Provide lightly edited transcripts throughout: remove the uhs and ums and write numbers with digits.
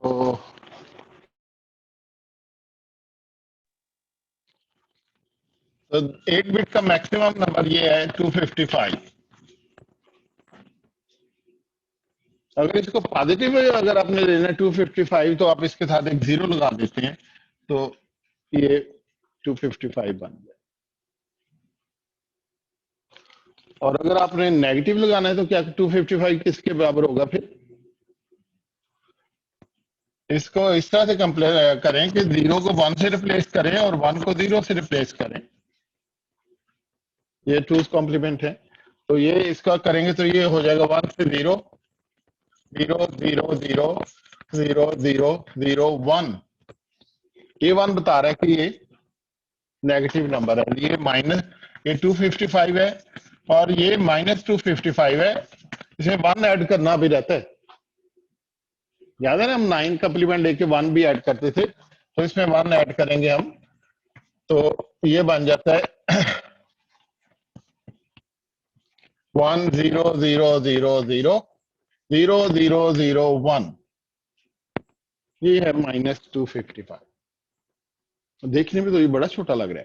तो 8 बिट का maximum number ये है 255। अगर इसको पॉजिटिव अगर आपने लेना है 255 तो आप इसके साथ एक जीरो लगा देते हैं तो ये 255 बन जाए। और अगर आपने नेगेटिव लगाना है तो क्या 255 किसके बराबर होगा फिर? इसको इस तरह से कंप्लेन करें कि जीरो को 1 से रिप्लेस करें और 1 को 0 से रिप्लेस करें। ये टूज कॉम्प्लीमेंट है। तो ये इसका करेंगे तो ये हो जाएगा 1 से 0 0 0 0 0 0 0 1। ये 1 बता रहा है कि ये नेगेटिव नंबर है, ये माइनस, ये 255 है और ये -255 है। इसमें 1 ऐड करना भी रहता है, याद है ना, हम 9 कम्प्लीमेंट लेके 1 भी ऐड करते थे, तो इसमें 1 ऐड करेंगे हम, तो ये बन जाता है 1 0 0 0 0 0 0 0 1। ये है -255। देखने में तो ये बड़ा छोटा लग रहा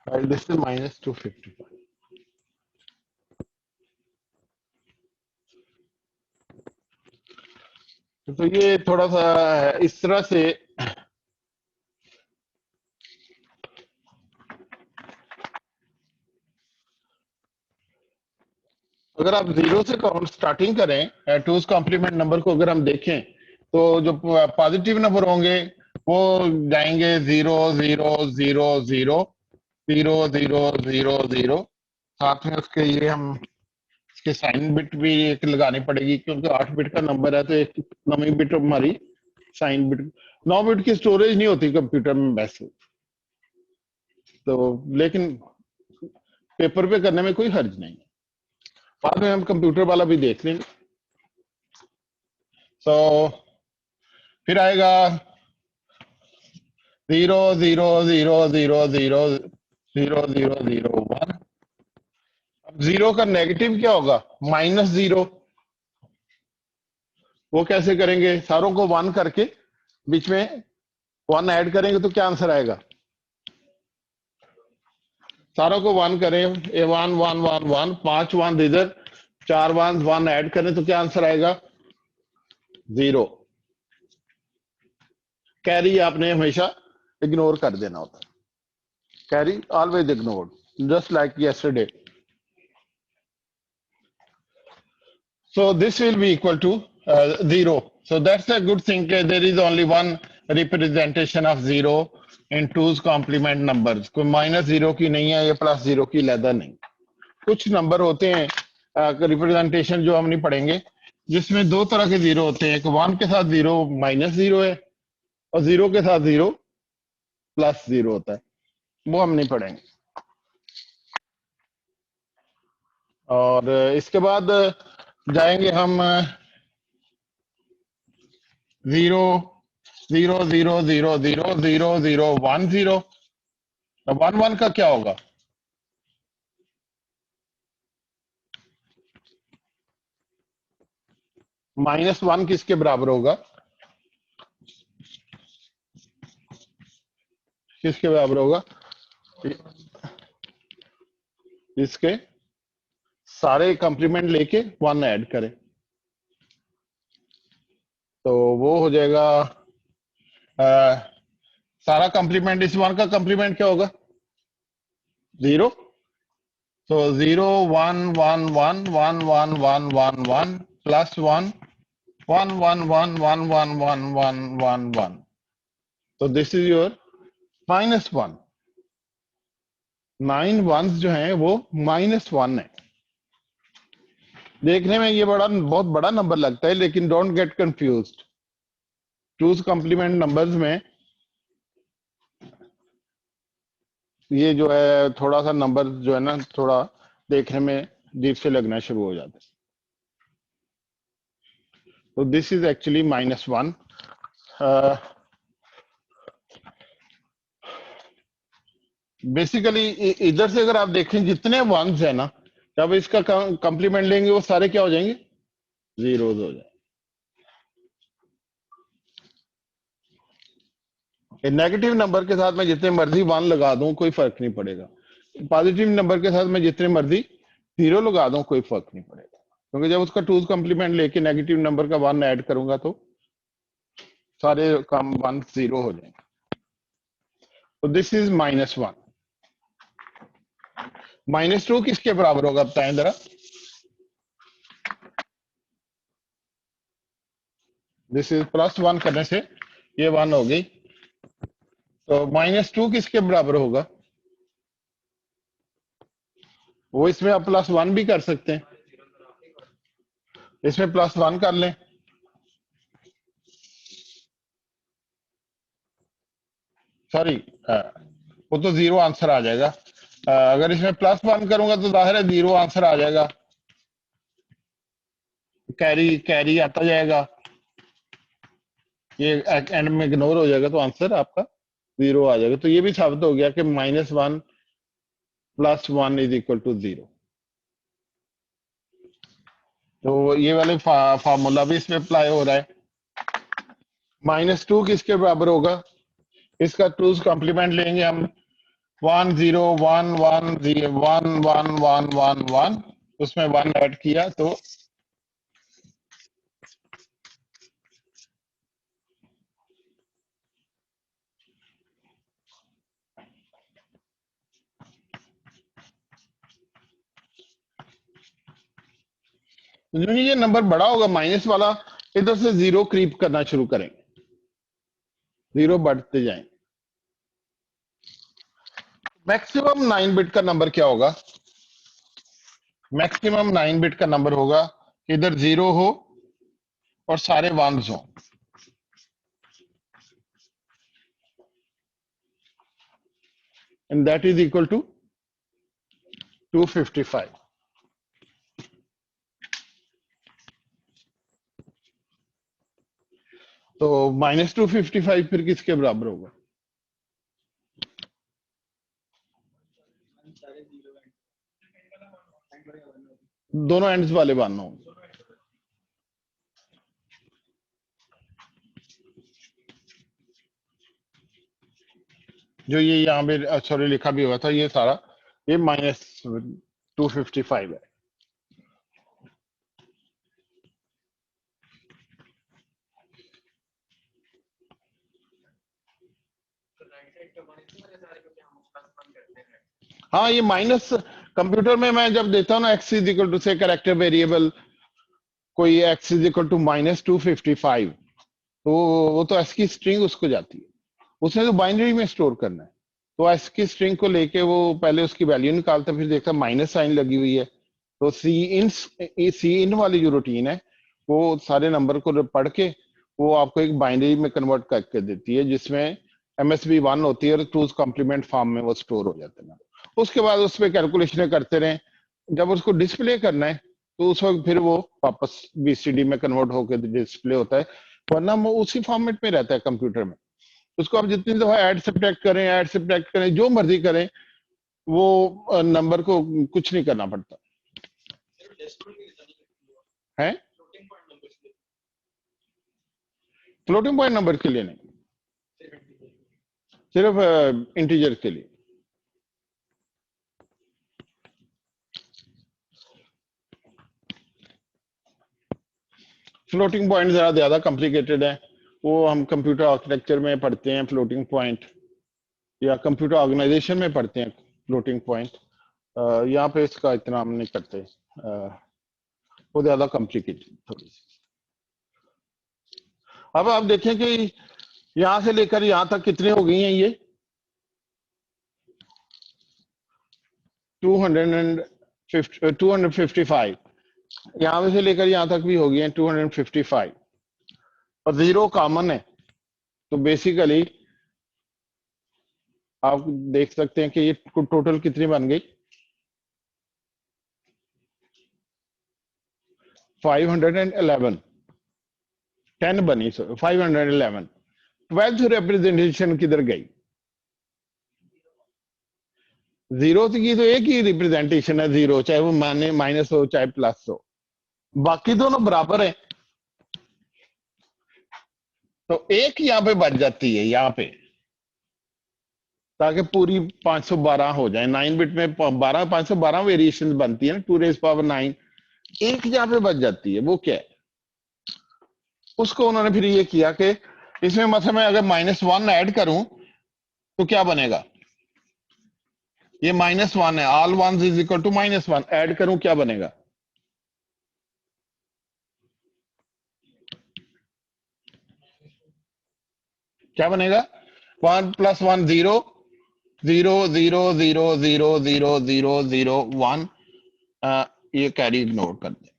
है, दिस इज -255। तो ये थोड़ा सा इस तरह से अगर आप जीरो से स्टार्टिंग करें टूज कॉम्प्लीमेंट नंबर को अगर हम देखें तो जो पॉजिटिव नंबर होंगे वो जाएंगे 0 0 0 0 0 0 0 0। साथ में उसके ये हम इसके साइन बिट भी एक लगानी पड़ेगी क्योंकि 8 बिट का नंबर है, तो एक नवी बिट हमारी साइन बिट, 9 बिट की स्टोरेज नहीं होती कंप्यूटर में वैसे तो, लेकिन पेपर पे करने में कोई हर्ज नहीं है, बाद में हम कंप्यूटर वाला भी देख लेंगे। तो फिर आएगा 0 0 0 0 0 0 0 0 1। अब जीरो का नेगेटिव क्या होगा? -0। वो कैसे करेंगे? सारों को 1 करके बीच में 1 ऐड करेंगे तो क्या आंसर आएगा? सारों को 1 करें, ए 1 1 1 1, 5 1 इधर, 4 1 1 ऐड करें तो क्या आंसर आएगा? 0। कैरी आपने हमेशा इग्नोर कर देना होता है, carry always ignored just like yesterday. So this will be equal to 0. So that's a good thing. There is only one representation of 0 in two's complement numbers. कोई -0 की नहीं है, या +0 की लैदा नहीं। कुछ नंबर होते हैं रिप्रेजेंटेशन जो हम नहीं पढ़ेंगे, जिसमें दो तरह के जीरो होते हैं, एक 1 के साथ 0 -0 है और 0 के साथ 0 +0 होता है, वो हम नहीं पढ़ेंगे। और इसके बाद जाएंगे हम 0 0 0 0 0 0 0 1 0। 1 1 का क्या होगा? -1 किसके बराबर होगा? किसके बराबर होगा? इसके सारे कंप्लीमेंट लेके 1 ऐड करें तो वो हो जाएगा सारा कंप्लीमेंट, इस 1 का कंप्लीमेंट क्या होगा? 0। तो 0 1 1 1 1 1 1 1 1 +1 1 1 1 1 1 1 1 1 1। तो दिस इज योर -1। 9 1s जो हैं वो -1 है। देखने में ये बहुत बड़ा नंबर लगता है, लेकिन don't get confused. Two's complement numbers में ये जो है थोड़ा सा नंबर जो है ना, थोड़ा देखने में अजीब से लगना शुरू हो जाता है। तो दिस इज एक्चुअली -1। बेसिकली इधर से अगर आप देखें जितने वंस है ना, जब इसका कंप्लीमेंट लेंगे वो सारे क्या हो जाएंगे? जीरोज हो जाएंगे। नेगेटिव नंबर के साथ मैं जितने मर्जी 1 लगा दूं कोई फर्क नहीं पड़ेगा, पॉजिटिव नंबर के साथ मैं जितने मर्जी 0 लगा दूं कोई फर्क नहीं पड़ेगा, क्योंकि जब उसका टूज कॉम्प्लीमेंट लेके नेगेटिव नंबर का 1 ऐड करूंगा तो सारे काम 1 0 हो जाएंगे। तो दिस इज -1। -2 किसके बराबर होगा बताएं जरा। दिस इज +1 करने से ये 1 हो गई, तो -2 किसके बराबर होगा। वो इसमें आप +1 भी कर सकते हैं, इसमें +1 कर लें। सॉरी, वो तो 0 आंसर आ जाएगा। अगर इसमें +1 करूंगा तो जाहिर है 0 आंसर आ जाएगा, कैरी कैरी आता जाएगा, ये एंड में इग्नोर हो जाएगा, तो आंसर आपका 0 आ जाएगा। तो ये भी साबित हो गया कि -1 +1 इज इक्वल टू 0। तो ये वाले फार्मूला भी इसमें अप्लाई हो रहा है। -2 किसके बराबर होगा, इसका टूज कॉम्प्लीमेंट लेंगे हम, 1 0 1 1 0 1 1 1 1 1, उसमें 1 ऐड किया तो जो ये नंबर बड़ा होगा माइनस वाला, इधर से 0 क्रीप करना शुरू करेंगे, 0 बढ़ते जाएंगे। मैक्सिमम 9 बिट का नंबर क्या होगा, मैक्सिमम 9 बिट का नंबर होगा इधर 0 हो और सारे 1s हो, and that is equal to 255। तो -255 फिर किसके बराबर होगा, दोनों एंड्स वाले 1 होंगे। जो ये यहाँ पे सॉरी लिखा भी हुआ था, ये सारा ये -255 है। हाँ, ये माइनस कंप्यूटर में मैं जब देता हूँ ना, x इज इक्वल टू से कैरेक्टर वेरिएबल कोई x इज इक्वल टू -255, तो वो तो s की स्ट्रिंग उसको जाती है, उसने तो बाइनरी में स्टोर करना है, तो s की स्ट्रिंग को लेके वो पहले उसकी वैल्यू निकालता, फिर देखता माइनस साइन लगी हुई है, तो सी इन वाली जो रूटीन है वो सारे नंबर को पढ़ के वो आपको एक बाइनरी में कन्वर्ट करके देती है, जिसमें MSB 1 होती है और टूज कॉम्प्लीमेंट फॉर्म में वो स्टोर हो जाते हैं। उसके बाद उस पर कैलकुलेशन करते रहे, जब उसको डिस्प्ले करना है तो उस वक्त फिर वो वापस BCD में कन्वर्ट होकर डिस्प्ले होता है, वरना वो उसी फॉर्मेट में रहता है कंप्यूटर में। उसको आप जितनी दफा ऐड सब्ट्रैक्ट करें, जो मर्जी करें, वो नंबर को कुछ नहीं करना पड़ता है। फ्लोटिंग पॉइंट नंबर के लिए नहीं, सिर्फ इंटीजर के लिए। फ्लोटिंग पॉइंट जरा ज्यादा कॉम्प्लिकेटेड है, वो हम कंप्यूटर आर्किटेक्चर में पढ़ते हैं फ्लोटिंग पॉइंट, या कंप्यूटर ऑर्गेनाइजेशन में पढ़ते हैं फ्लोटिंग पॉइंट। यहाँ पे इसका इतना हम नहीं करते, वो ज्यादा कॉम्प्लिकेटेड थोड़ी सी। अब आप देखें कि यहां से लेकर यहां तक कितने हो गई हैं, ये 255, यहां से लेकर यहां तक भी हो गई हैं 255, और 0 कॉमन है, तो बेसिकली आप देख सकते हैं कि ये टोटल कितनी बन गई, 511, 10 बनी, 511। 12th रिप्रेजेंटेशन किधर गई, 0 की तो एक ही रिप्रेजेंटेशन है 0, चाहे वो माइनस हो चाहे प्लस हो, बाकी दोनों बराबर है, तो एक यहाँ पे बच जाती है यहाँ पे, ताकि पूरी 512 हो जाए। 9 बिट में 12 512 वेरिएशन बनती है ना, 2 रेज पावर 9। एक जहां पे बच जाती है, वो क्या है? उसको उन्होंने फिर ये किया कि इसमें मतलब मैं अगर -1 ऐड करूं तो क्या बनेगा? ये -1 है, all ones is equal to -1, add करूं क्या बनेगा? क्या बनेगा? 1 + 1 0, 0 0 0 0 0 0 0 1। ये कैरी इग्नोर कर दे।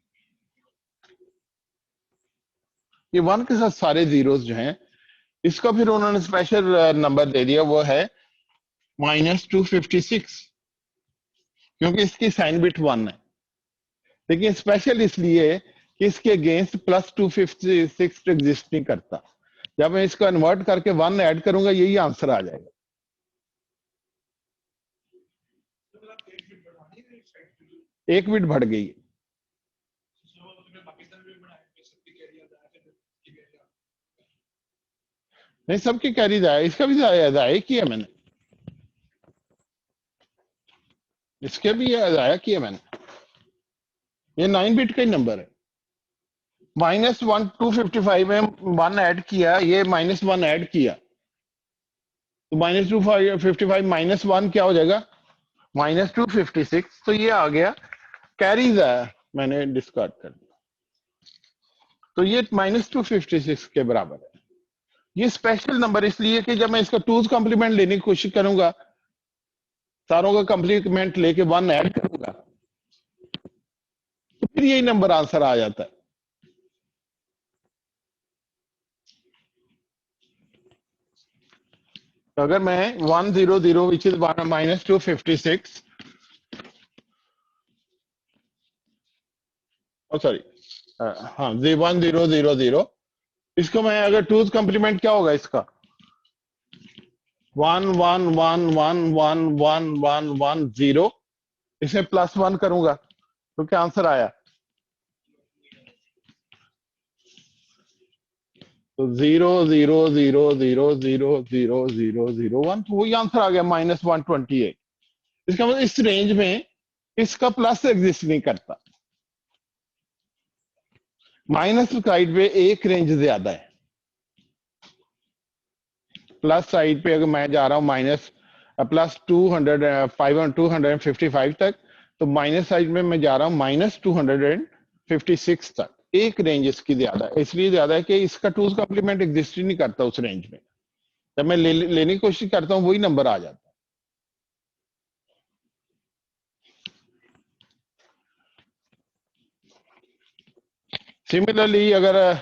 ये 1 के साथ सारे जीरोस जो हैं, इसका फिर उन्होंने स्पेशल नंबर दे दिया, वो है -256, क्योंकि इसकी साइन बिट 1 है। लेकिन स्पेशल इसलिए कि इसके अगेंस्ट +256 एग्जिस्ट नहीं करता। जब मैं इसको कन्वर्ट करके 1 ऐड करूंगा, यही आंसर आ जाएगा। एक बिट बढ़ गई। नहीं, सबकी कैरी जाए, इसका भी जाया किया मैंने, इसके भी जाया किया मैंने। ये 9 बिट का ही नंबर है। -1 255 में 1 ऐड किया, ये -1 ऐड किया, तो -255 -1 क्या हो जाएगा? -256। तो ये आ गया, कैरीज आया, मैंने डिस्कार्ड कर दिया, तो ये -256 के बराबर है। ये स्पेशल नंबर इसलिए कि जब मैं इसका 2's कॉम्प्लीमेंट लेने की कोशिश करूंगा, सारों का कॉम्प्लीमेंट लेके 1 ऐड करूंगा, तो फिर यही नंबर आंसर आ जाता है। तो अगर मैं 100 विच इज -256, सॉरी, हाँ जी, 1000, इसको मैं अगर 2's कॉम्प्लीमेंट क्या होगा इसका? 1 1 1 1 1 1 1 0, इसे +1 करूंगा तो क्या आंसर आया? तो 0 0 0 0 0 0 0 0 1, तो वही आंसर आ गया, -128। इसका मतलब इस रेंज में इसका प्लस एग्जिस्ट नहीं करता। माइनस साइड पे एक रेंज ज्यादा है, प्लस साइड पे अगर मैं जा रहा हूं +255 तक, तो माइनस साइड में मैं जा रहा हूं -256 तक। एक रेंज इसकी ज्यादा है, इसलिए ज्यादा है कि इसका 2's कॉम्प्लीमेंट एग्जिस्ट ही नहीं करता उस रेंज में। जब मैं लेने की कोशिश करता हूं, वही नंबर आ जाता है। सिमिलरली अगर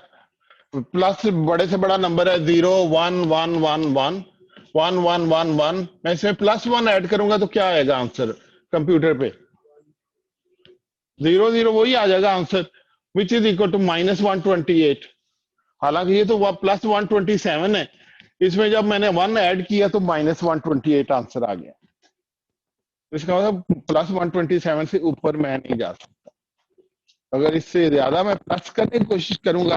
प्लस बड़े से बड़ा नंबर है 0 1 1 1 1 1 1 1 1, मैं इसमें +1 ऐड करूंगा तो क्या आएगा आंसर कंप्यूटर पे? 0 0 वही आ जाएगा answer, which is equal to -128। हालांकि ये तो वह +127 है, इसमें जब मैंने 1 ऐड किया तो -128 आंसर आ गया। इसका मतलब +127 से ऊपर मैं नहीं जा सकता। अगर इससे ज्यादा मैं प्लस करने की कोशिश करूंगा,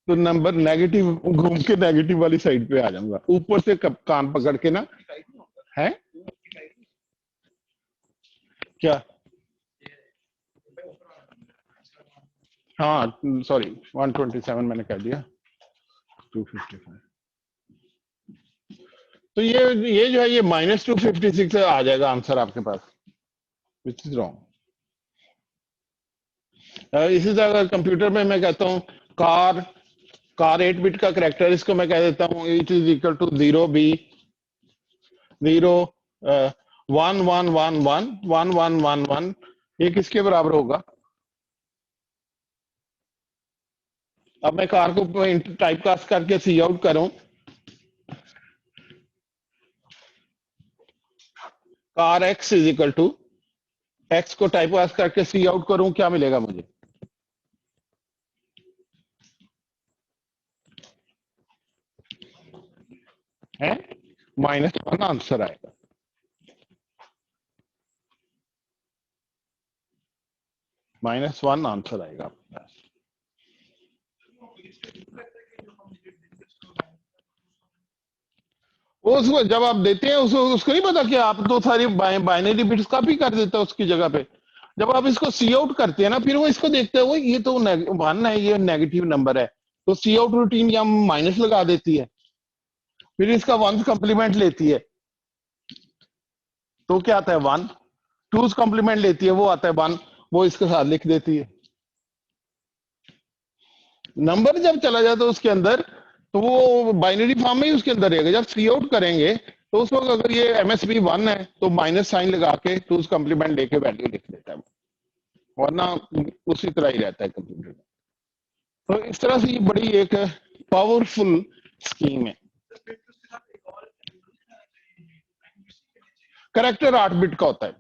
तो नंबर नेगेटिव घूम के नेगेटिव वाली साइड पे आ जाऊंगा, ऊपर से कान पकड़ के ना। है क्या? हाँ, सॉरी, 127 मैंने कह दिया, 255। तो ये जो है, ये -256 आ जाएगा आंसर आपके पास, विच इज रॉन्ग। इसी तरह अगर कंप्यूटर में मैं कहता हूँ कार कार 8 बिट का करेक्टर, इसको मैं कह देता हूँ it is equal to 0B 0 1 1 1 1 1 1 1 1, ये किसके बराबर होगा? अब मैं कार को टाइप कास्ट करके सी आउट करूं, char x is equal to, x को टाइप कास्ट करके सी आउट करूं, क्या मिलेगा मुझे? है -1 आंसर आएगा। -1 आंसर आएगा आपके पास। उसको जब आप देते हैं उसको उसको नहीं पता कि आप तो सारी बाइनरी बिट्स कॉपी कर देता है उसकी जगह पे। जब आप इसको सी आउट करते हैं ना, फिर वो इसको देखता है, वो ये तो 1 है, ये नेगेटिव नंबर है, तो सी आउट रूटीन या माइनस लगा देती है, फिर इसका 1 कॉम्प्लीमेंट लेती है, तो क्या आता है 1। 2 कॉम्प्लीमेंट लेती है, वो आता है 1, वो इसके साथ लिख देती है। नंबर जब चला जाता है उसके अंदर, तो वो बाइनरी फॉर्म में ही उसके अंदर रहेगा। जब सी आउट करेंगे तो उस वक्त अगर ये एमएसबी 1 है तो माइनस साइन लगा के 2 कॉम्प्लीमेंट लेके वैल्यू लिख देता है, वरना उसी तरह ही रहता है कंप्यूटर। तो इस तरह से ये बड़ी एक पावरफुल स्कीम है। करेक्टर 8 बिट का होता है,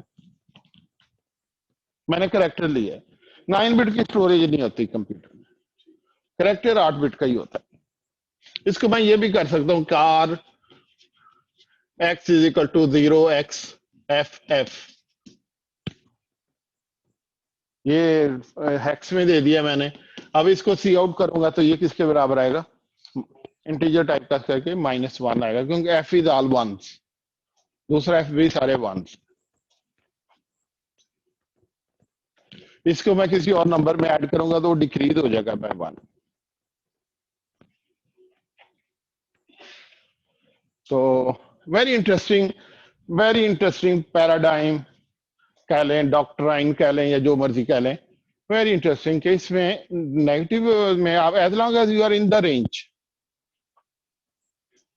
मैंने करेक्टर लिया है। 9 बिट की स्टोरेज नहीं होती कंप्यूटर में, करेक्टर 8 बिट का ही होता है। इसको मैं ये भी कर सकता हूँ, char x is equal to 0x ff, ये हेक्स में दे दिया मैंने। अब इसको सी आउट करूंगा तो ये किसके बराबर आएगा, इंटीजर टाइप का करके -1 आएगा, क्योंकि f इज ऑल वंस, दूसरा f भी सारे वंस। इसको मैं किसी और नंबर में ऐड करूंगा तो वो डिक्रीज हो जाएगा बाय 1। तो वेरी इंटरेस्टिंग पैराडाइम कह लें, डॉक्ट्राइन कह लें, या जो मर्जी कह लें, वेरी इंटरेस्टिंग कि इसमें नेगेटिव में आप as long as you are in the range,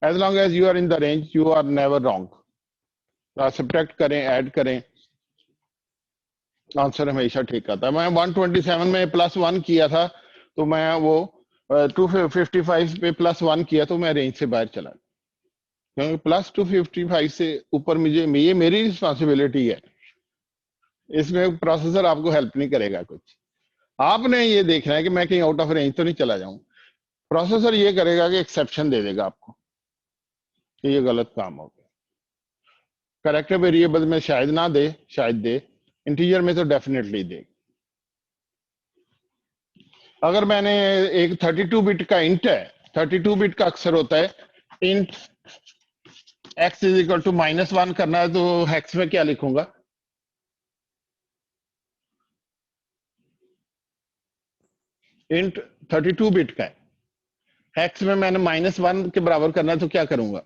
as long as you are in the range you are never wrong. Subtract करें, ऐड करें, आंसर हमेशा ठीक आता है। मैं 127 में +1 किया था, तो मैं वो 255 पे +1 किया तो मैं रेंज से बाहर चला, क्योंकि +255 से ऊपर मुझे, ये मेरी रिस्पॉन्सिबिलिटी है, इसमें प्रोसेसर आपको हेल्प नहीं करेगा कुछ। आपने ये देखना है कि मैं कहीं आउट ऑफ रेंज तो नहीं चला जाऊं। प्रोसेसर ये करेगा कि एक्सेप्शन दे देगा आपको कि ये गलत काम हो गया। करेक्टर वेरिएबल में शायद ना दे, शायद दे, इंटीजर में तो डेफिनेटली दे। अगर मैंने एक 32 बिट का इंट है, 32 बिट का अक्सर होता है, int x is equal to -1 करना है, तो हेक्स में क्या लिखूंगा, इंट 32 बिट का है, हेक्स में मैंने -1 के बराबर करना है, तो क्या करूंगा,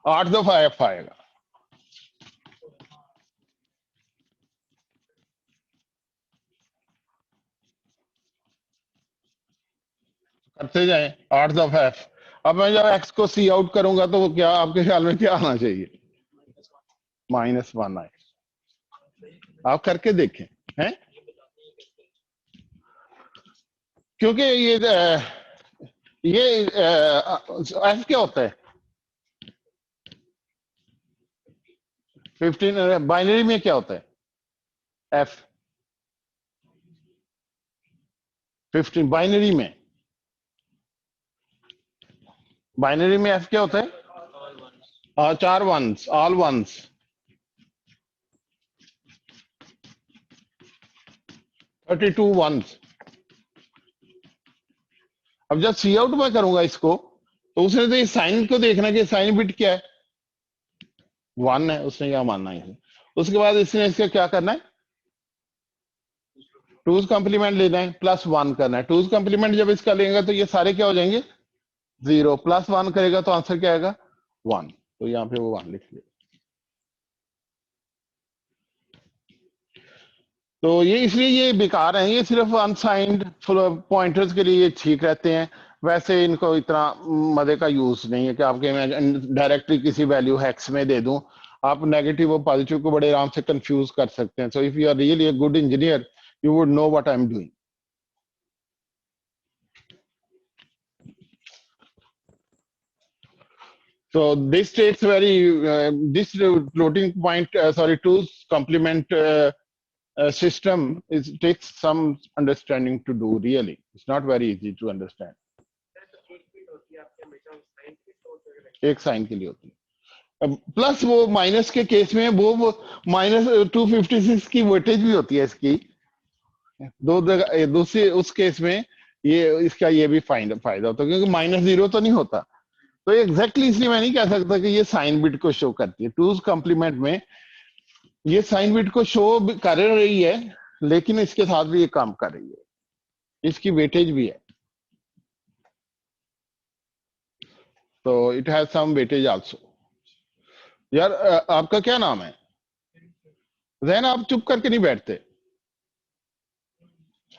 8 दफा f आएगा। करते जाए 8 दफा f। अब मैं जब x को सी आउट करूंगा तो वो क्या, आपके ख्याल में क्या आना चाहिए, -1 आए। आप करके देखें, हैं, क्योंकि ये f क्या होता है, 15 बाइनरी में क्या होता है f, 15 बाइनरी में, बाइनरी में f क्या होता है, 4 वंस, ऑल वंस, 32 वंस। अब जब सी आउट में करूंगा इसको, तो उसने तो इस साइन को देखना कि साइन बिट क्या है, 1 है, उसने क्या मानना है। उसके बाद इसने इसका क्या करना है, 2 कॉम्प्लीमेंट लेना है, +1 करना है। 2 कॉम्प्लीमेंट जब इसका लेगा तो ये सारे क्या हो जाएंगे, 0, +1 करेगा तो आंसर क्या आएगा, 1, तो यहाँ पे वो 1 लिख लिया। तो ये इसलिए ये बेकार है, ये सिर्फ अनसाइंड पॉइंटर्स के लिए ठीक रहते हैं, वैसे इनको इतना मजे का यूज नहीं है कि आपके मैं डायरेक्टली किसी वैल्यू हेक्स में दे दूं। आप नेगेटिव और पॉजिटिव को बड़े आराम से कंफ्यूज कर सकते हैं। So if you are really a good engineer you would know what I am doing. So this takes very this floating point sorry 2's complement system is takes some understanding to do. Really it's not very easy to understand। एक sign के लिए होती है, plus वो minus के case में वो -256 की वेटेज भी होती है इसकी, दूसरी उस केस में ये इसका ये भी फायदा होता है, क्योंकि -0 तो नहीं होता। तो एग्जैक्टली इसलिए मैं नहीं कह सकता कि ये साइन बिट को शो करती है। टूज कॉम्प्लीमेंट में ये साइन बिट को शो कर रही है, लेकिन इसके साथ भी ये काम कर रही है, इसकी वेटेज भी है। तो it has some weightage also. यार आपका क्या नाम है? जैन, आप चुप करके नहीं बैठते।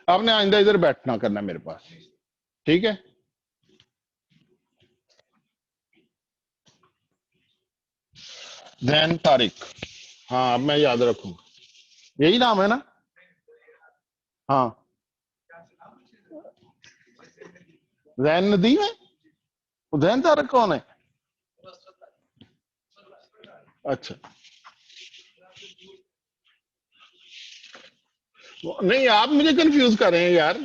आपने आइंदा इधर बैठना करना मेरे पास, ठीक है? जैन तारिक। हाँ, अब मैं याद रखूंगा। यही नाम है ना? हाँ। जैन नदीम है? जैन तारिक कौन है? अच्छा, नहीं आप मुझे कंफ्यूज कर रहे हैं यार।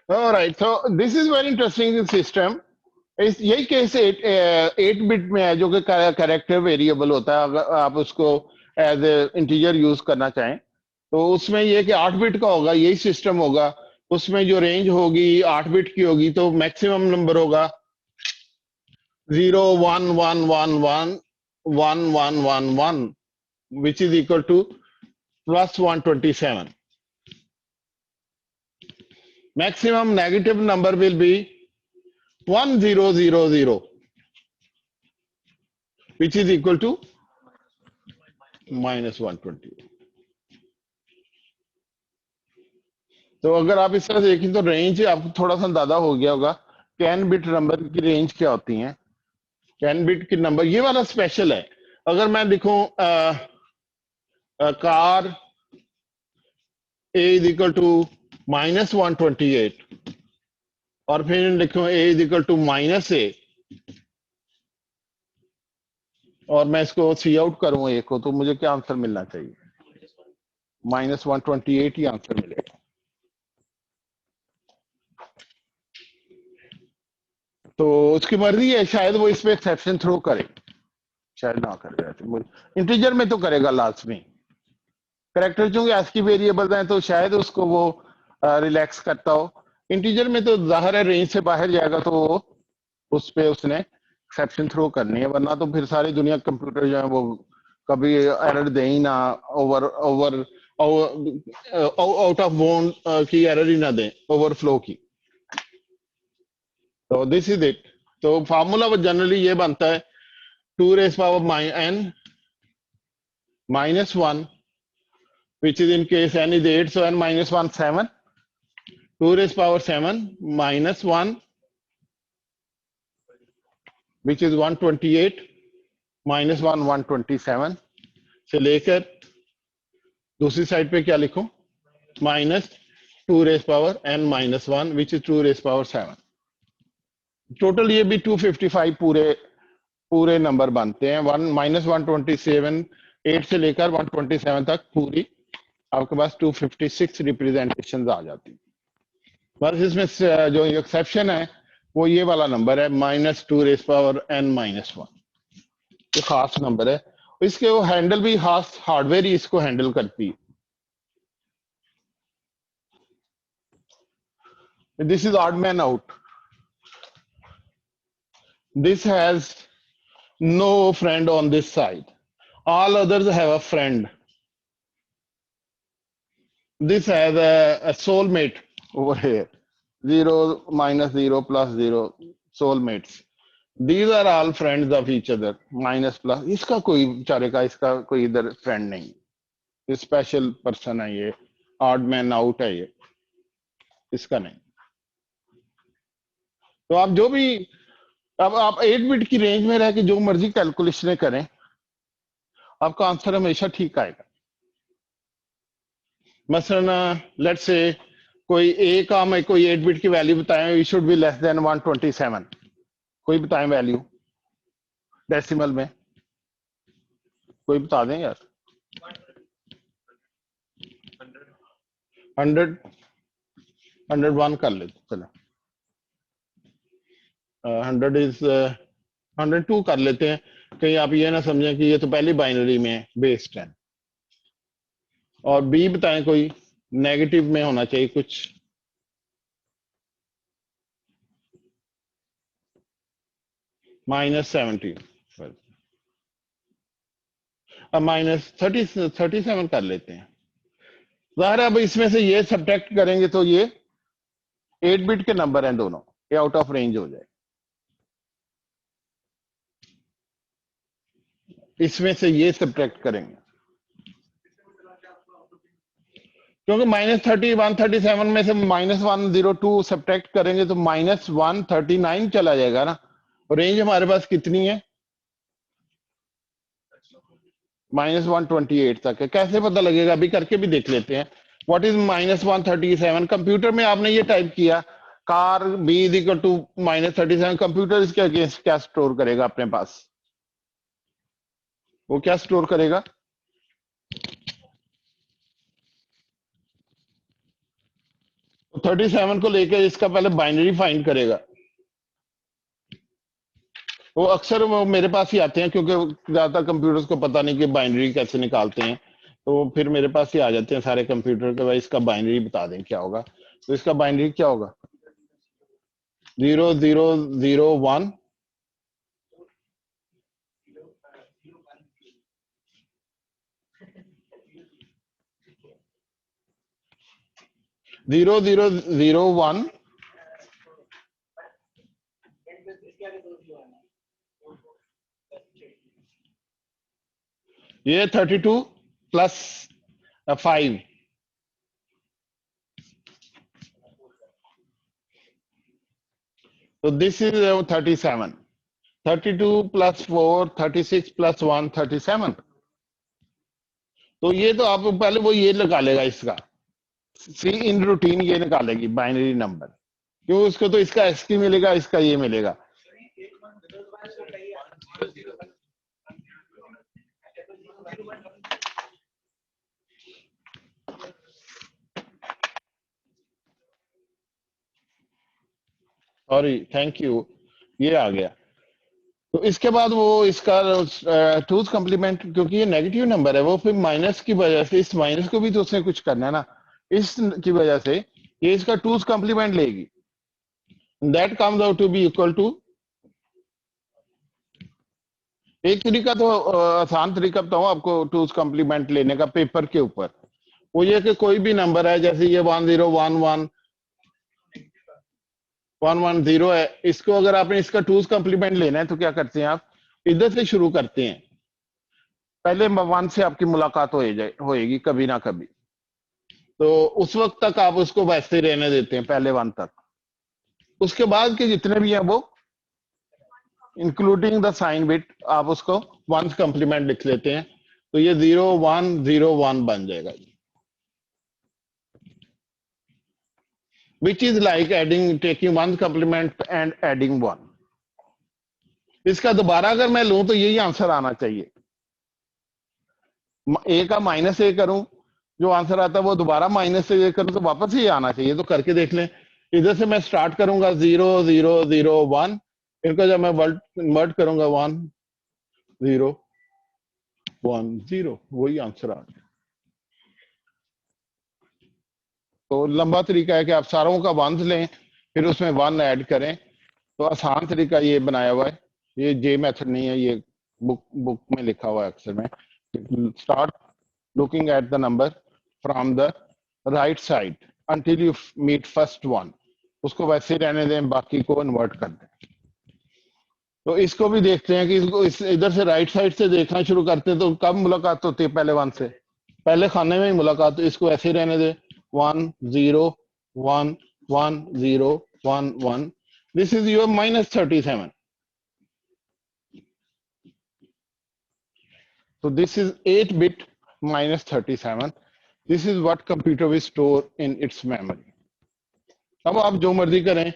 Alright, so this is very interesting system. इस यही केस 8 बिट में है, जो कि कैरेक्टर वेरिएबल होता है। अगर आप उसको एज ए इंटीजर यूज करना चाहें तो उसमें ये कि 8 बिट का होगा, यही सिस्टम होगा। उसमें जो रेंज होगी 8 बिट की होगी, तो मैक्सिमम नंबर होगा 0 1 1 1 1 1 1 1 which is equal to plus 127. Maximum negative number will be 1000, which is equal to -120. तो अगर आप इस तरह से देखें तो रेंज आपको थोड़ा सा अंदाजा हो गया होगा कि n बिट नंबर की रेंज क्या होती है। n बिट की नंबर ये वाला स्पेशल है। अगर मैं लिखूं char a is equal to -128 और फिर लिखूं a is equal to -a, और मैं इसको सी आउट करूं a को, तो मुझे क्या आंसर मिलना चाहिए? -128 ही आंसर मिलेगा। तो उसकी मर्जी है, शायद वो इसमें एक्सेप्शन थ्रो करे, शायद ना करे। इंटीजर में तो करेगा लाजमी। करेक्टर चूंकि ASCII वेरिएबल हैं तो शायद उसको वो रिलैक्स करता हो। इंटीजर में तो जाहिर है रेंज से बाहर जाएगा, तो वो उस पे उसने एक्सेप्शन थ्रो करनी है, वरना तो फिर सारी दुनिया कंप्यूटर जो है वो कभी एरर दे ही ना, over over out of bound की एरर ही ना दे, ओवरफ्लो की। तो दिस इज इट। तो फार्मूला वो जनरली ये बनता है 2 raised power n -1, which is in case n is 8, so n minus 1 7, 2 raised power 7 -1, which is 128, -1 127 से लेकर दूसरी साइड पे क्या लिखूं? -2 raised power n -1, which is 2 raised power 7। Total ये भी 255 पूरे नंबर बनते हैं। -127, 8 से लेकर 127 तक पूरी आपके पास 256 रिप्रेजेंटेशन आ जाती है। बस इसमें जो एक्सेप्शन है वो ये वाला नंबर है -2 raised power n -1। ये खास नंबर है, इसके वो हैंडल भी खास हार्डवेयर ही इसको हैंडल करती है। This is odd man out. This has no friend on this side, all others have a friend. This has a soulmate over here, 0 -0 +0, soulmates. These are all friends of each other, minus plus. इसका कोई बेचारे का इसका कोई इधर friend नहीं, special person है ये, ऑड मैन आउट है ये, इसका नहीं। तो आप जो भी, अब आप 8 बिट की रेंज में रह के जो मर्जी कैलकुलेशन करें, आपका आंसर हमेशा ठीक आएगा। मसलन लेट्स से कोई ए का मैं कोई 8 बिट की वैल्यू बताएं, it should be less than 127, कोई बताएं वैल्यू डेसिमल में, कोई बता दें यार। 100 101 कर लेते, चलो 102 कर लेते हैं, कहीं आप ये ना समझें कि ये तो पहली बाइनरी में है, बेस 10। और बी बताएं, कोई नेगेटिव में होना चाहिए कुछ। -17। अब -37 कर लेते हैं। ज़ाहिर है अब इसमें से ये सब्ट्रैक्ट करेंगे तो ये 8 बिट के नंबर हैं दोनों, ये आउट ऑफ रेंज हो जाए। इसमें से ये सब्ट्रैक्ट करेंगे क्योंकि -3137 में से -102 सब्ट्रैक्ट करेंगे तो -139 चला जाएगा ना। रेंज हमारे पास कितनी है? -128 तक है। कैसे पता लगेगा? अभी करके भी देख लेते हैं। What is -137? कंप्यूटर में आपने ये टाइप किया char b is equal to -37, computer इसके अगेंस्ट क्या स्टोर करेगा अपने पास? वो क्या स्टोर करेगा? 37 को लेकर इसका पहले बाइनरी फाइंड करेगा। वो अक्सर वो मेरे पास ही आते हैं क्योंकि ज्यादातर कंप्यूटर्स को पता नहीं कि बाइनरी कैसे निकालते हैं, तो फिर मेरे पास ही आ जाते हैं सारे कंप्यूटर के। भाई इसका बाइनरी बता दें क्या होगा। तो इसका बाइनरी क्या होगा? 0001 0001 ये 32 प्लस 5, तो दिस इज 37। 32 plus 4 36 plus 1 37। तो ये तो आप पहले वो ये लगा लेगा इसका सी इन रूटीन, ये निकालेगी बाइनरी नंबर। क्यों? उसको तो इसका एसकी मिलेगा, इसका ये मिलेगा। सॉरी, थैंक यू, ये आ गया। तो इसके बाद वो इसका टूज कम्प्लीमेंट, क्योंकि ये नेगेटिव नंबर है, वो फिर माइनस की वजह से, इस माइनस को भी तो उसने कुछ करना है ना, इस की वजह से ये इसका टूज कम्प्लीमेंट लेगी। That comes out to be equal to, एक तरीका तो आसान तरीका बताऊं आपको टूज कम्प्लीमेंट लेने का पेपर के ऊपर। वो ये कि कोई भी नंबर है, जैसे ये 1011 110 है, इसको अगर आपने इसका टूज कम्प्लीमेंट लेना है तो क्या करते हैं आप? इधर से शुरू करते हैं, पहले 1 से आपकी मुलाकात होएगी कभी ना कभी, तो उस वक्त तक आप उसको वैसे ही रहने देते हैं, पहले 1 तक। उसके बाद के जितने भी हैं वो इंक्लूडिंग द साइन बिट, आप उसको 1 कम्प्लीमेंट लिख लेते हैं, तो ये 0101 बन जाएगा, which is like adding, taking 1 complement and adding 1। इसका दोबारा अगर मैं लूं तो यही आंसर आना चाहिए। ए का -a करूं, जो आंसर आता है वो दोबारा -a करूं तो वापस ही आना चाहिए। तो करके देख लें। इधर से मैं स्टार्ट करूंगा 0001, इनको जब मैं कन्वर्ट करूंगा 1010, वही आंसर आ गया। तो लंबा तरीका है कि आप सारों का 1 लें, फिर उसमें 1 ऐड करें। तो आसान तरीका ये बनाया हुआ है, ये जे मेथड नहीं है, ये बुक में लिखा हुआ है अक्सर में। Start looking at the number from the right side until you meet first one, उसको वैसे ही रहने दें, बाकी को इन्वर्ट कर दें। तो इसको भी देखते हैं कि इसको इधर से राइट साइड से देखना शुरू करते हैं तो कब मुलाकात होती है? पहले 1 से, पहले खाने में ही मुलाकात। तो इसको ऐसे ही रहने दें, 10110111, this is your -37। So this is 8 bit -37. This is what computer will store in its memory. अब आप जो मर्जी करें।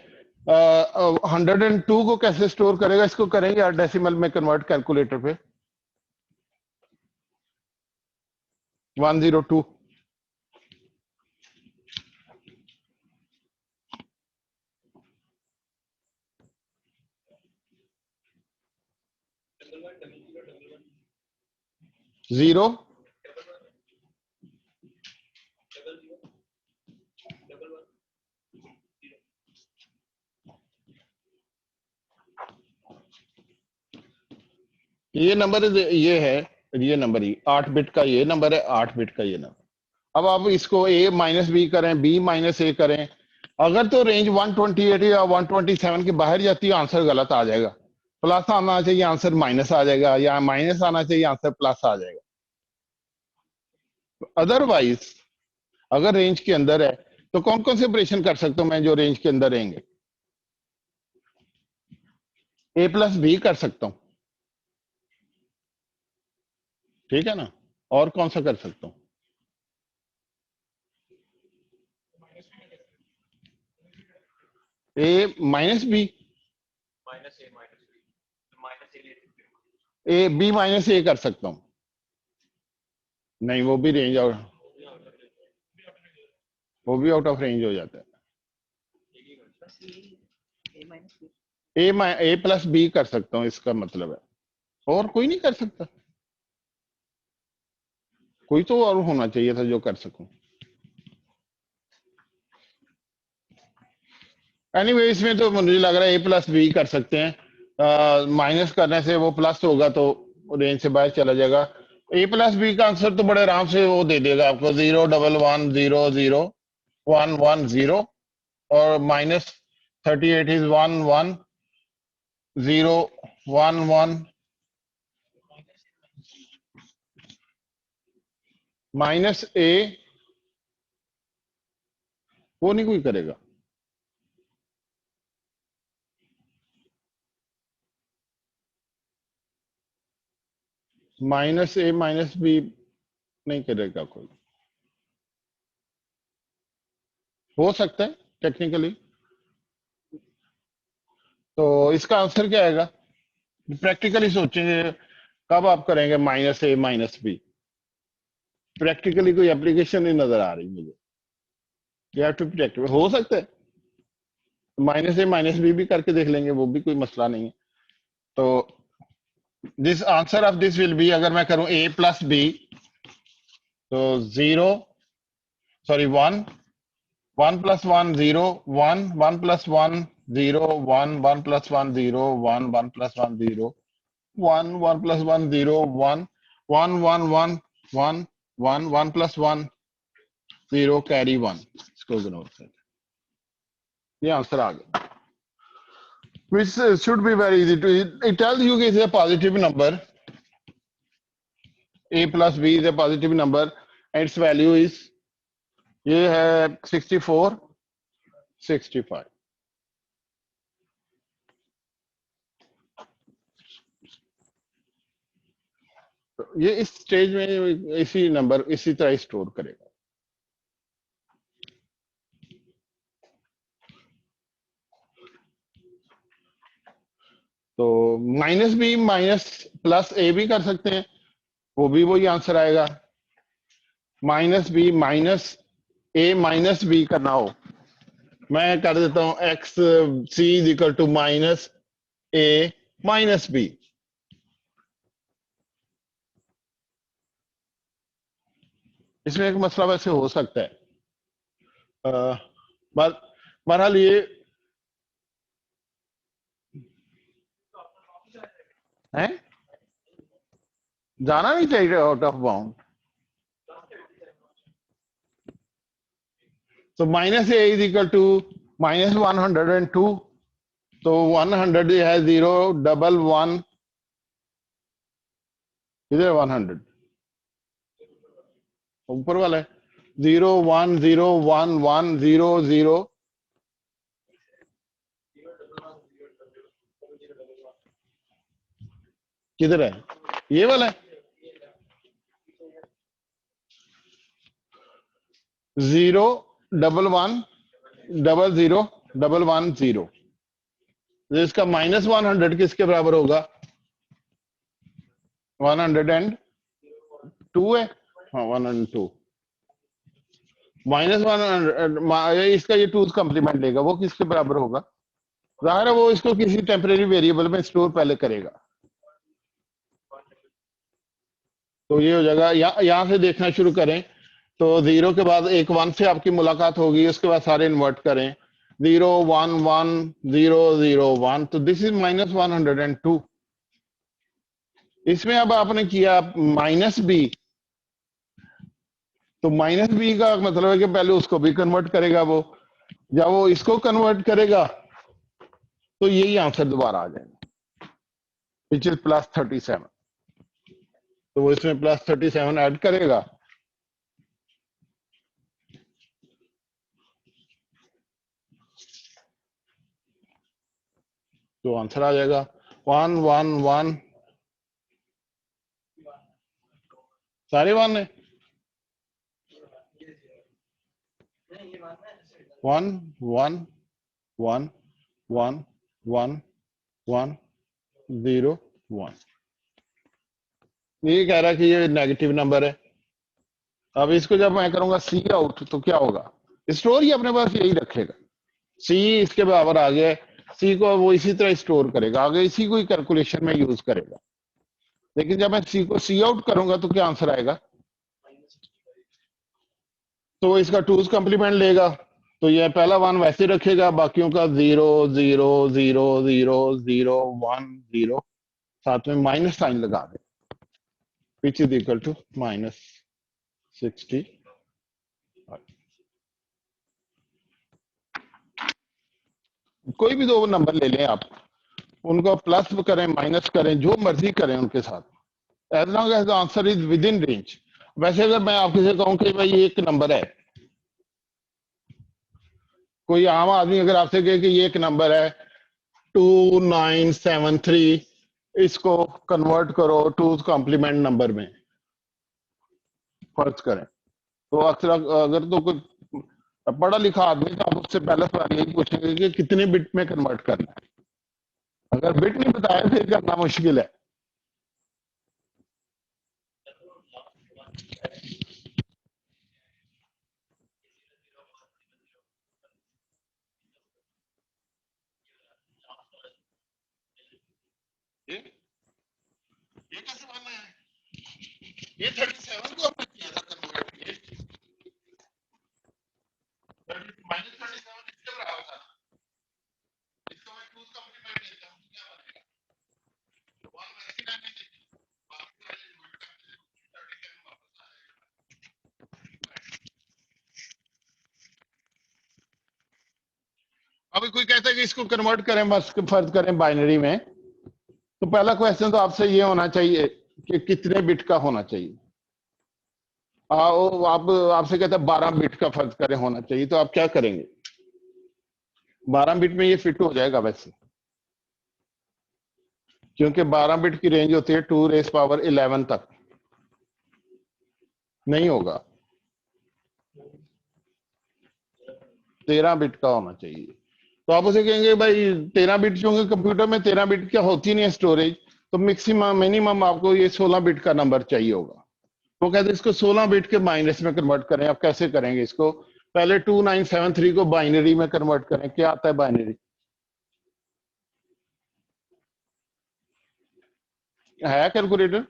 102 को कैसे स्टोर करेगा? इसको करेंगे यार डेसिमल में कन्वर्ट कैलकुलेटर पे। 102 0 ये नंबर ये है, ये नंबर ही 8 बिट का ये नंबर है, 8 बिट का ये नंबर। अब आप इसको a माइनस बी करें, b माइनस ए करें, अगर तो रेंज 128 या 127 के बाहर जाती है आंसर गलत आ जाएगा। प्लस आना चाहिए आंसर माइनस आ जाएगा, या माइनस आना चाहिए आंसर प्लस आ जाएगा। अदरवाइज अगर रेंज के अंदर है तो कौन कौन से ऑपरेशन कर सकता हूं मैं जो रेंज के अंदर रहेंगे? a प्लस बी कर सकता हूं, ठीक है ना। और कौन सा कर सकता हूं? a minus B, A B minus A कर सकता हूं। नहीं, वो भी रेंज आउट, वो भी आउट ऑफ रेंज हो जाता है। ए प्लस बी कर सकता हूं, इसका मतलब है। और कोई नहीं कर सकता? कोई तो और होना चाहिए था जो कर सकूं। एनीवे इसमें तो मुझे लग रहा है ए प्लस बी कर सकते हैं। माइनस करने से वो प्लस होगा तो रेंज से बाहर चला जाएगा। ए प्लस बी का आंसर तो बड़े आराम से वो दे देगा आपको, 0 1 1 0 1 1 0, और -38 इज 1 1 0 1 1 माइनस ए, वो नहीं कोई करेगा। माइनस ए माइनस बी नहीं करेगा कोई। हो सकता है टेक्निकली। तो इसका आंसर क्या आएगा? प्रैक्टिकली सोचेंगे कब आप करेंगे minus a minus b. Practically कोई एप्लीकेशन नहीं नजर आ रही मुझे। You have to practical. हो सकता है माइनस ए माइनस बी भी करके देख लेंगे, वो भी कोई मसला नहीं है। तो this answer of this will be, अगर मैं करूं ए प्लस बी तो 0 सॉरी 1 1 + 1 0 1 1 + 1 0 1 1 + 1 0 1 1 + 1 0 1 1 + 1 0 1 1 1 1 1 1 1 + 1 0 कैरी 1। इसको इग्नोर कर, ये आंसर आ गया। Which should be very easy to, it tells you it's a positive number. A plus B is a positive number and its value is, ये है 64 65। तो ये इस स्टेज में इसी नंबर इसी तरह स्टोर करेगा। तो minus b minus plus a भी कर सकते हैं, वो भी वही आंसर आएगा। Minus b minus a minus b करना हो, मैं कर देता हूं x c is equal to minus a minus b. इसमें एक मसला वैसे हो सकता है, बहरहाल ये है, जाना नहीं चाहिए आउट ऑफ बाउंड। तो minus a is equal to -102, तो 100 है 0 डबल 1 इधर 100 ऊपर वाला है 0 1 0 1 1 0 0। किधर है? ये वाला है 0 डबल 1 डबल 0 डबल 1 0। इसका -100 किसके बराबर होगा? 102 है, हाँ 102। -100 इसका ये 2 कॉम्प्लीमेंट लेगा, वो किसके बराबर होगा? जाहिर है वो इसको किसी टेम्परेरी वेरिएबल में स्टोर पहले करेगा। तो ये हो जाएगा, यहाँ से देखना शुरू करें तो 0 के बाद एक 1 से आपकी मुलाकात होगी, उसके बाद सारे इन्वर्ट करें 0 1 1 0 0 1, तो दिस इज -102। इसमें अब आपने किया माइनस बी, तो माइनस बी का मतलब है कि पहले उसको भी कन्वर्ट करेगा वो, जब वो इसको कन्वर्ट करेगा तो यही आंसर दोबारा आ जाएगा, विच इज +37। तो वो इसमें +37 ऐड करेगा, तो आंसर आ जाएगा 111। सारे 1 है, 1 1 1 1 1 1 0 1। ये कह रहा है कि ये नेगेटिव नंबर है। अब इसको जब मैं करूंगा सी आउट तो क्या होगा, स्टोर ही अपने पास यही रखेगा, सी इसके बराबर आ गया, सी को वो इसी तरह स्टोर करेगा, आगे इसी को ही कैलकुलेशन में यूज करेगा। लेकिन जब मैं सी को सी आउट करूंगा तो क्या आंसर आएगा, तो इसका टूज कॉम्प्लीमेंट लेगा, तो ये पहला 1 वैसे रखेगा, बाकियों का 0 0 0 0 0 1 0, साथ में माइनस साइन लगा दे, विच इज इक्वल टू -60। कोई भी दो नंबर ले लें आप, उनको प्लस करें माइनस करें जो मर्जी करें उनके साथ, as long as the answer is within range. वैसे अगर मैं आपसे से कहूं कि भाई एक नंबर है, कोई आम आदमी अगर आपसे कहे कि ये एक नंबर है 2973, इसको कन्वर्ट करो टू कॉम्प्लीमेंट नंबर में, फर्ज करें, तो अक्सर अगर तो कोई पढ़ा लिखा आदमी तो आप उससे पहले सवाल यही पूछेंगे कि कितने बिट में कन्वर्ट करना है। अगर बिट नहीं बताया फिर करना मुश्किल है। ये कैसे बनना है, ये 37 को हमने किया था कन्वर्ट, ये -37 इसके बराबर था, इसको मैं 2 कॉम्प्लीमेंट लेता हूं तो क्या बनेगा, 1 वैसे रहने दीजिए, बाकी वाले बिट का 37 वापस आ जाएगा। अभी कोई कहता है कि इसको कन्वर्ट करें, बस फर्ज करें बाइनरी में, तो पहला क्वेश्चन तो आपसे ये होना चाहिए कि कितने बिट का होना चाहिए। आप आपसे कहता है 12 बिट का फर्ज करें होना चाहिए, तो आप क्या करेंगे, 12 बिट में ये फिट हो जाएगा वैसे, क्योंकि 12 बिट की रेंज होती है 2⁻11 तक, नहीं होगा, 13 बिट का होना चाहिए। तो आप उसे कहेंगे भाई 13 बिट, क्योंकि कंप्यूटर में 13 बिट क्या होती नहीं है स्टोरेज, तो मैक्सिमम मिनिमम आपको ये 16 बिट का नंबर चाहिए होगा। वो कहते हैं इसको 16 बिट के माइनस में कन्वर्ट करें। आप कैसे करेंगे इसको, पहले 2973 को बाइनरी में कन्वर्ट करें। क्या आता है बाइनरी, है कैलकुलेटर,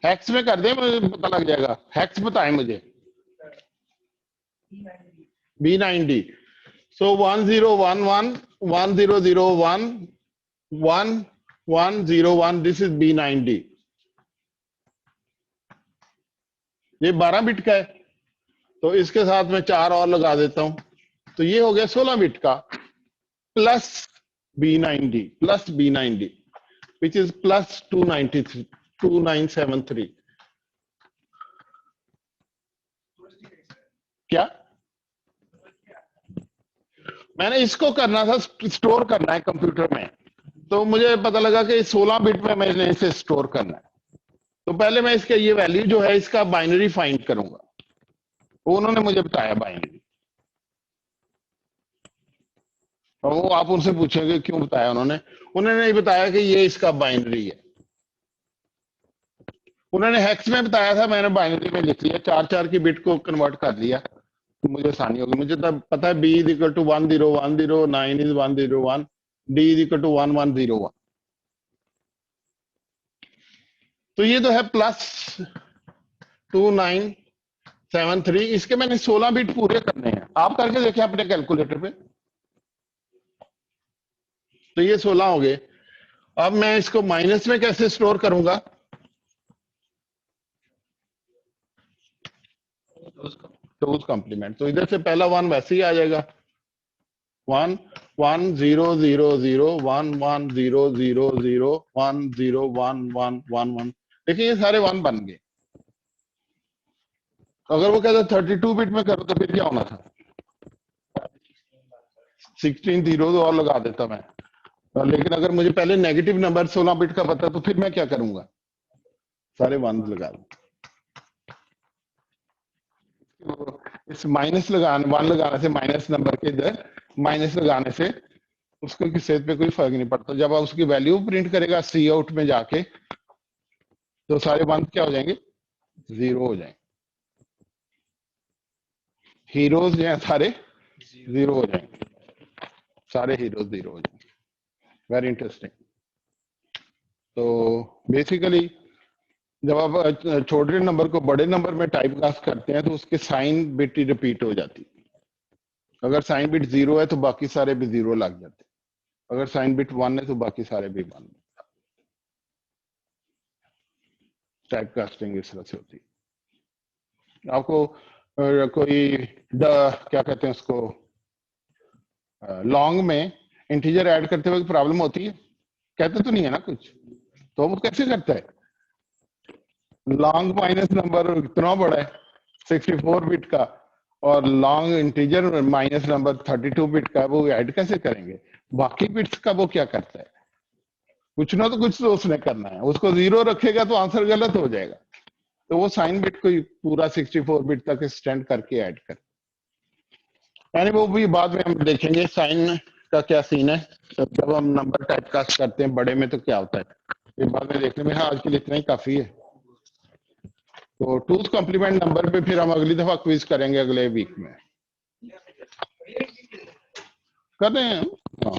हैक्स में कर दें, मुझे पता लग जाएगा, हैक्स बताएं मुझे। B90, so 1011 1001 1101, this is B90, ये 12 बिट का है, तो इसके साथ में 4 और लगा देता हूं, तो ये हो गया 16 बिट का plus B90 which is plus 2973। क्या मैंने इसको करना था, स्टोर करना है कंप्यूटर में, तो मुझे पता लगा कि 16 बिट में मैंने इसे स्टोर करना है, तो पहले मैं इसका ये वैल्यू जो है इसका बाइनरी फाइंड करूंगा, वो उन्होंने मुझे बताया बाइनरी, और वो आप उनसे पूछेंगे क्यों बताया उन्होंने, उन्होंने नहीं बताया कि ये इसका बाइनरी है, उन्होंने हेक्स में बताया था, मैंने बाइनरी में लिख लिया, 4 की बिट को कन्वर्ट कर लिया, तो मुझे आसानी होगी। मुझे तब पता है B इज इक्वल टू 1010, 9 इज 101, D इज इक्वल टू 1101, तो ये तो है +2973, इसके मैंने 16 बिट पूरे करने हैं, आप करके देखें अपने कैलकुलेटर पे, तो ये 16 हो गए। अब मैं इसको माइनस में कैसे स्टोर करूंगा? टूज कॉम्प्लीमेंट, तो इधर से पहला वन वैसे ही आ जाएगा, 1 1 0 0 0 1 1 0 0 0 1 0 1 1 1 1। देखिए ये सारे वन बन गए। अगर वो कहता 32 बिट में करो तो फिर क्या होना था? 16 जीरो और लगा देता मैं। लेकिन अगर मुझे पहले नेगेटिव नंबर 16 बिट का पता तो फिर मैं क्या करूंगा? सारे वन लगा दूं। इस माइनस लगाने, वन लगाने से, माइनस नंबर के इधर माइनस लगाने से उसको किसी पे कोई फर्क नहीं पड़ता। जब आप उसकी वैल्यू प्रिंट करेगा सी आउट में जाके तो सारे वन क्या हो जाएंगे? जीरो हो जाएंगे। हीरोज जो है सारे जीरो हो जाएंगे, सारे हीरोज जीरो हो जाएंगे। Very interesting. तो बेसिकली जब आप छोटे नंबर को बड़े नंबर में टाइप कास्ट करते हैं तो उसके साइन बिट रिपीट हो जाती है। अगर साइन बिट जीरो है तो बाकी सारे भी जीरो लग जाते हैं, अगर साइन बिट वन है तो बाकी सारे भी वन। टाइप कास्टिंग इस तरह से होती है। आपको कोई क्या कहते हैं उसको, लॉन्ग में इंटीजर ऐड करते हुए प्रॉब्लम होती है? कहते तो नहीं है ना कुछ, तो वो कैसे करता है? लॉन्ग माइनस नंबर इतना बड़ा है 64 बिट का, और long integer minus number 32 bit का, वो ऐड कैसे करेंगे? बाकी बिट्स का वो क्या करता है? कुछ ना तो कुछ तो उसने करना है, उसको जीरो रखेगा तो आंसर गलत हो जाएगा, तो वो साइन बिट को पूरा 64 बिट तक एक्सटेंड करके ऐड कर। यानी वो भी बाद में हम देखेंगे साइन का क्या सीन है, जब हम नंबर टाइप कास्ट करते हैं बड़े में तो क्या होता है, ये बाद में देखने में। हाँ, आज के लिए इतना ही काफी है। तो टूथ कॉम्प्लीमेंट नंबर पे फिर हम अगली दफा क्विज करेंगे, अगले वीक में कर रहे हैं। हाँ।